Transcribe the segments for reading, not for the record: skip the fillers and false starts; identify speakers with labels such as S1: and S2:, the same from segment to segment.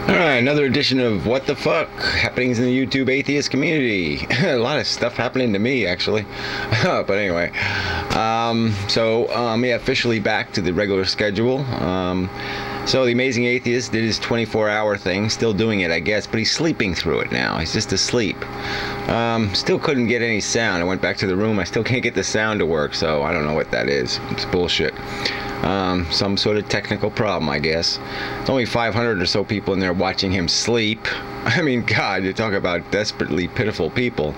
S1: Alright, another edition of What the Fuck? Happenings in the YouTube atheist community. A lot of stuff happening to me, actually. But anyway, yeah, officially back to the regular schedule. So the Amazing Atheist did his 24-hour thing, still doing it, I guess, but he's sleeping through it now. He's just asleep. Still couldn't get any sound. I went back to the room. I still can't get the sound to work, so I don't know what that is. It's bullshit. Some sort of technical problem, I guess. There's only 500 or so people in there watching him sleep. I mean, God, you talk about desperately pitiful people.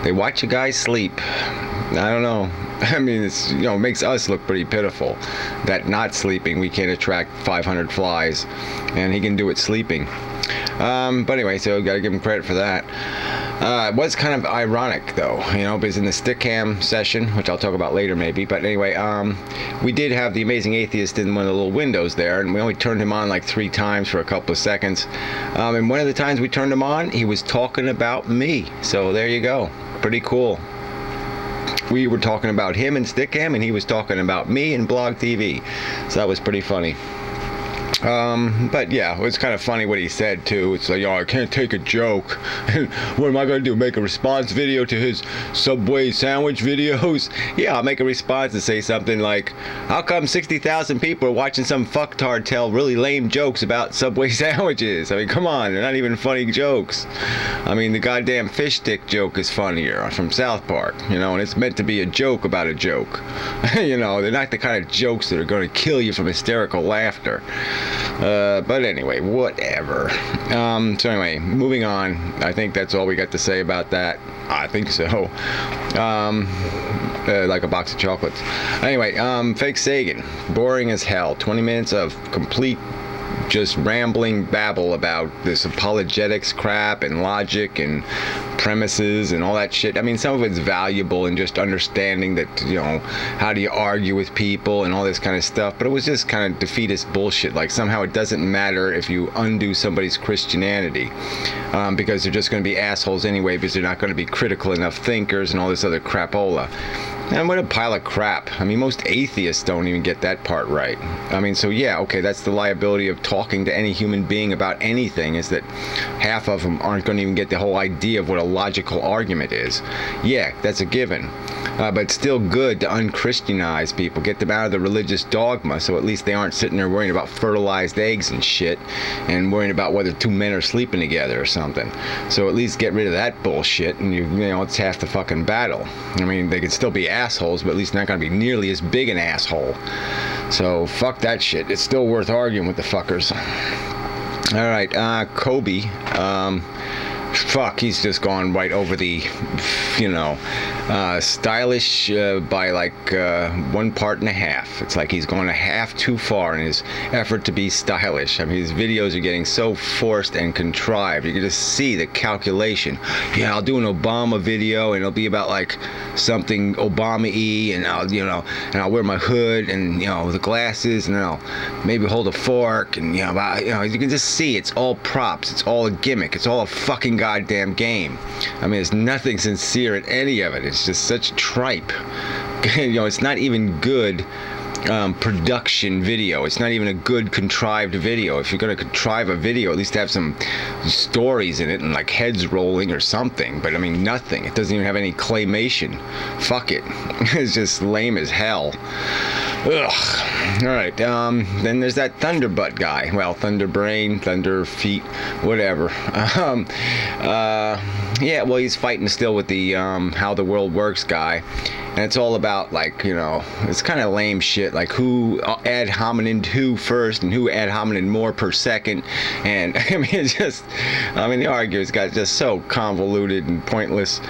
S1: They watch a guy sleep. I don't know. I mean, it's, you know, it makes us look pretty pitiful that not sleeping, we can't attract 500 flies, and he can do it sleeping. But anyway, so gotta give him credit for that. It was kind of ironic, though, you know, because in the stick cam session, which I'll talk about later maybe, but anyway, we did have the Amazing Atheist in one of the little windows there, and we only turned him on like 3 times for a couple of seconds. And one of the times we turned him on, he was talking about me. So there you go. Pretty cool. We were talking about him in Stickcam, and he was talking about me in Blog TV. So that was pretty funny. But yeah, it was kind of funny what he said too. It's like, oh, I can't take a joke. What am I going to do? Make a response video to his Subway sandwich videos? Yeah, I'll make a response and say something like, how come 60,000 people are watching some fucktard tell really lame jokes about Subway sandwiches? I mean, come on, they're not even funny jokes. I mean, the goddamn fish stick joke is funnier from South Park, you know, and it's meant to be a joke about a joke. You know, they're not the kind of jokes that are going to kill you from hysterical laughter. But anyway, whatever. So anyway, moving on. I think that's all we got to say about that. I think so. Like a box of chocolates. Anyway, Fake Sagan. Boring as hell. 20 minutes of complete just rambling babble about this apologetics crap and logic and premises and all that shit. I mean, some of it's valuable in just understanding that, you know, how do you argue with people and all this kind of stuff, but it was just kind of defeatist bullshit. Like, somehow it doesn't matter if you undo somebody's Christianity, because they're just going to be assholes anyway, because they're not going to be critical enough thinkers and all this other crapola. And what a pile of crap. I mean, most atheists don't even get that part right. I mean, so yeah, okay, that's the liability of talking to any human being about anything, is that half of them aren't going to even get the whole idea of what a logical argument is. Yeah, that's a given. But it's still good to unchristianize people, get them out of the religious dogma, so at least they aren't sitting there worrying about fertilized eggs and shit, and worrying about whether 2 men are sleeping together or something. So at least get rid of that bullshit, and you know, it's half the fucking battle. I mean, they could still be assholes, but at least not going to be nearly as big an asshole. So fuck that shit. It's still worth arguing with the fuckers. All right, Kobe. Fuck, he's just gone right over the, you know, stylish by like 1.5 parts. It's like he's going a half too far in his effort to be stylish. I mean, his videos are getting so forced and contrived. You can just see the calculation. Yeah, I'll do an Obama video, and it'll be about like something Obama-y, and I'll, you know, and I'll wear my hood and, you know, the glasses, and I'll maybe hold a fork, and you know, you can just see it's all props. It's all a gimmick. It's all a fucking goddamn game. I mean, there's nothing sincere in any of it. It's just such tripe. You know, it's not even good production video. It's not even a good contrived video. If you're going to contrive a video, at least have some stories in it and like heads rolling or something. But I mean, nothing. It doesn't even have any claymation. Fuck it. It's just lame as hell. Ugh. Alright, then there's that Thunderbutt guy. Well, Thunderbrain, Thunder Feet, whatever. Yeah, well, he's fighting still with the How the World Works guy. And it's all about, like, you know, it's kind of lame shit, like who ad hominem who first and who ad hominem more per second. And I mean, it's just, I mean, the arguments got just so convoluted and pointless.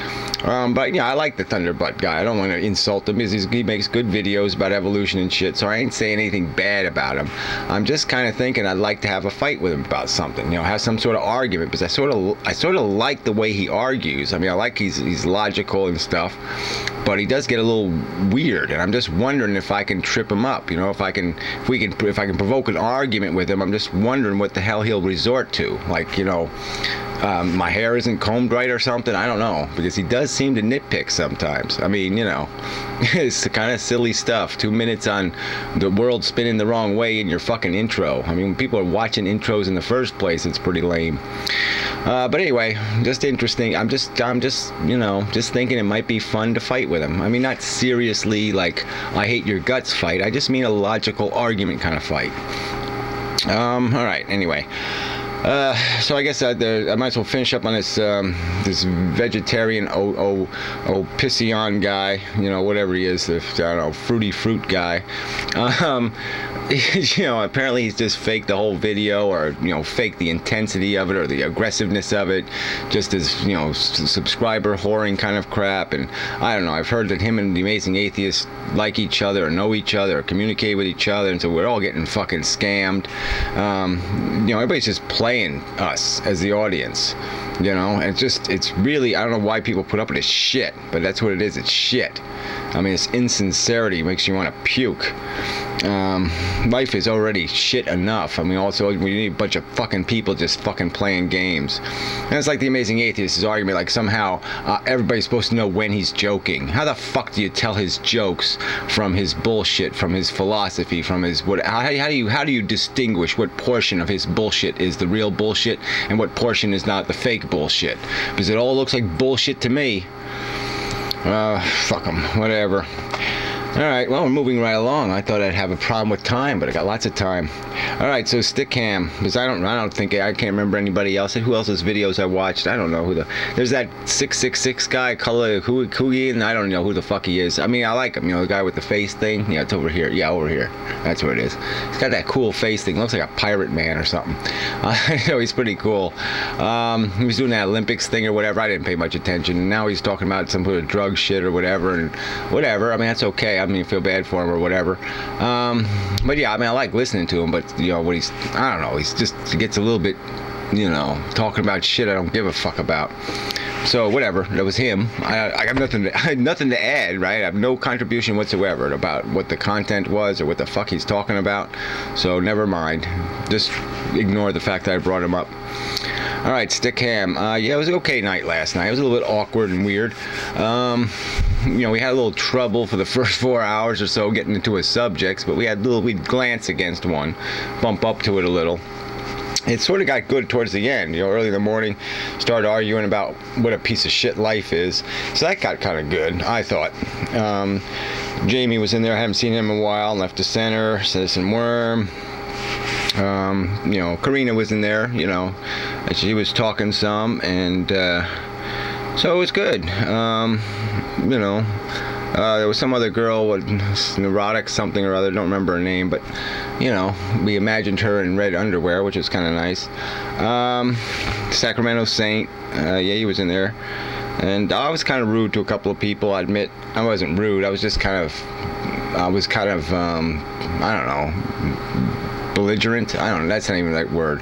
S1: But yeah, I like the Thunderbutt guy. I don't want to insult him, because he makes good videos about evolution and shit, so I ain't saying anything bad about him. I'm just kind of thinking I'd like to have a fight with him about something, you know, have some sort of argument, because I sort of like the way he argues. I mean, I like he's logical and stuff, but he does get a little weird, and I'm just wondering if I can trip him up. You know, if I can provoke an argument with him. I'm just wondering what the hell he'll resort to. Like, you know, my hair isn't combed right or something. I don't know, because he does seem to nitpick sometimes. I mean, you know, it's the kind of silly stuff. 2 minutes on the world spinning the wrong way in your fucking intro. I mean, when people are watching intros in the first place, it's pretty lame. But anyway, just interesting. I'm just, you know, just thinking it might be fun to fight with him. I mean, not seriously like I hate your guts fight. I just mean a logical argument kind of fight. All right. Anyway. So I guess I might as well finish up on this this vegetarian pission guy, you know, whatever he is, the, I don't know, fruity fruit guy. You know, apparently he's just faked the whole video, or, you know, faked the intensity of it or the aggressiveness of it, just as, you know, subscriber whoring kind of crap. And I don't know, I've heard that him and the Amazing Atheist like each other or know each other or communicate with each other, and so we're all getting fucking scammed. You know, everybody's just playing us as the audience, you know, and it's really, I don't know why people put up with this shit, but that's what it is. It's shit. I mean, it's insincerity makes you want to puke. Life is already shit enough. I mean, also, we need a bunch of fucking people just fucking playing games. And it's like the Amazing Atheist's argument, like somehow everybody's supposed to know when he's joking. How the fuck do you tell his jokes from his bullshit, from his philosophy, from his what? How do you distinguish what portion of his bullshit is the real bullshit and what portion is not the fake bullshit? Because it all looks like bullshit to me. Fuck them, whatever. Alright, well, we're moving right along. I thought I'd have a problem with time, but I got lots of time. Alright, so Stickam, because I can't remember anybody else. Who else's videos I watched? I don't know who there's that 666 guy, Color Coogie, and I don't know who the fuck he is. I mean, I like him, you know, the guy with the face thing. Yeah, it's over here. Yeah, over here. That's what it is. He's got that cool face thing. Looks like a pirate man or something. I know, he's pretty cool. He was doing that Olympics thing or whatever. I didn't pay much attention. And now he's talking about some sort of drug shit or whatever, and whatever. I mean, that's okay. I mean, feel bad for him or whatever. But yeah, I mean, I like listening to him, but, you know, what he's, I don't know, he gets a little bit, you know, talking about shit I don't give a fuck about. So whatever, that was him. I have nothing to add, right? I have no contribution whatsoever about what the content was or what the fuck he's talking about. So never mind. Just ignore the fact that I brought him up. All right, Stickham. Yeah, it was an okay night last night. It was a little bit awkward and weird. You know, we had a little trouble for the first 4 hours or so getting into his subjects, but we'd glance against one, bump up to it a little. It sort of got good towards the end, you know, early in the morning, started arguing about what a piece of shit life is. So that got kind of good, I thought. Jamie was in there, I haven't seen him in a while, Left to Center, Citizen Worm. You know, Karina was in there, you know, she was talking some, and so it was good. You know, there was some other girl with neurotic something or other, don't remember her name, but, you know, we imagined her in red underwear, which was kind of nice. Sacramento Saint, yeah, he was in there. And I was kind of rude to a couple of people, I admit. I wasn't rude, I was just kind of, I don't know, belligerent. I don't know, that's not even the right word.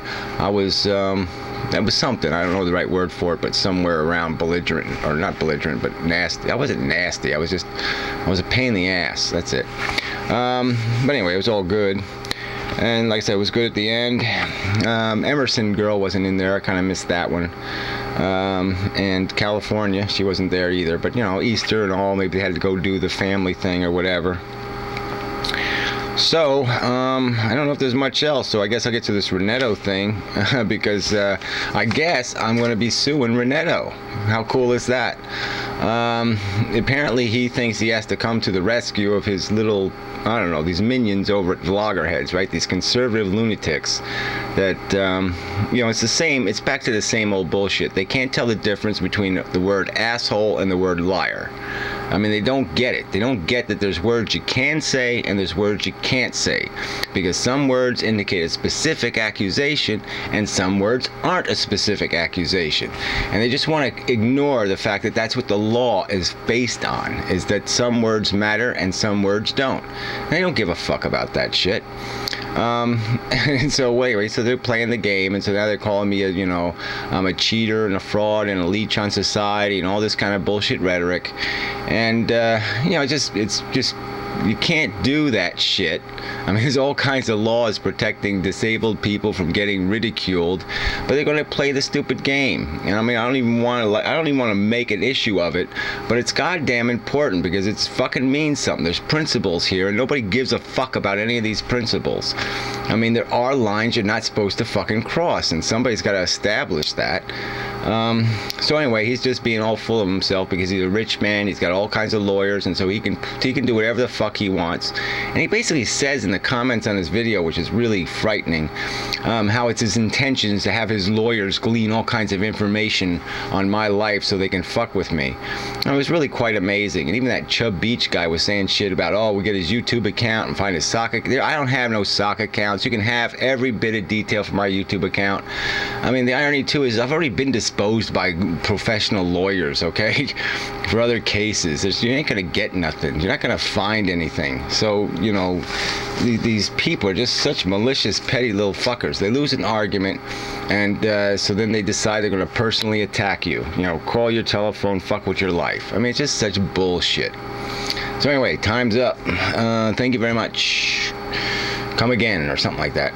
S1: That was something, I don't know the right word for it, but somewhere around belligerent, or not belligerent, but nasty. I wasn't nasty, I was a pain in the ass, that's it. But anyway, it was all good. And like I said, it was good at the end. Emerson girl wasn't in there, I kind of missed that one. And California, she wasn't there either, but you know, Easter and all, maybe they had to go do the family thing or whatever. So, I don't know if there's much else, so I guess I'll get to this Renetto thing, because I guess I'm going to be suing Renetto. How cool is that? Apparently he thinks he has to come to the rescue of his little, I don't know, these minions over at Vloggerheads, right? These conservative lunatics that, you know, it's back to the same old bullshit. They can't tell the difference between the word asshole and the word liar. I mean, they don't get it. They don't get that there's words you can say and there's words you can't say. Because some words indicate a specific accusation and some words aren't a specific accusation. And they just want to ignore the fact that that's what the law is based on, is that some words matter and some words don't. And they don't give a fuck about that shit. And so anyway, so they're playing the game, and so now they're calling me I'm a cheater and a fraud and a leech on society and all this kind of bullshit rhetoric. And you know, it's just you can't do that shit. I mean, there's all kinds of laws protecting disabled people from getting ridiculed, but they're going to play the stupid game. And I mean, I don't even want to make an issue of it, but it's goddamn important because it's fucking means something. There's principles here, and nobody gives a fuck about any of these principles. I mean, there are lines you're not supposed to fucking cross, and somebody's got to establish that. So anyway, he's just being all full of himself because he's a rich man. He's got all kinds of lawyers, and so he can do whatever the fuck he wants. And he basically says in the comments on his video, which is really frightening, how it's his intentions to have his lawyers glean all kinds of information on my life so they can fuck with me. And it was really quite amazing. And even that Chub Beach guy was saying shit about, oh, we get his YouTube account and find his sock account. I don't have no sock accounts. You can have every bit of detail from my YouTube account. I mean, the irony too is I've already been disposed by professional lawyers, okay, for other cases. You ain't gonna get nothing. You're not gonna find anything. So, you know, these people are just such malicious, petty little fuckers. They lose an argument, and so then they decide they're gonna personally attack you. You know, call your telephone, fuck with your life. I mean, it's just such bullshit. So anyway, time's up. Thank you very much. Come again, or something like that.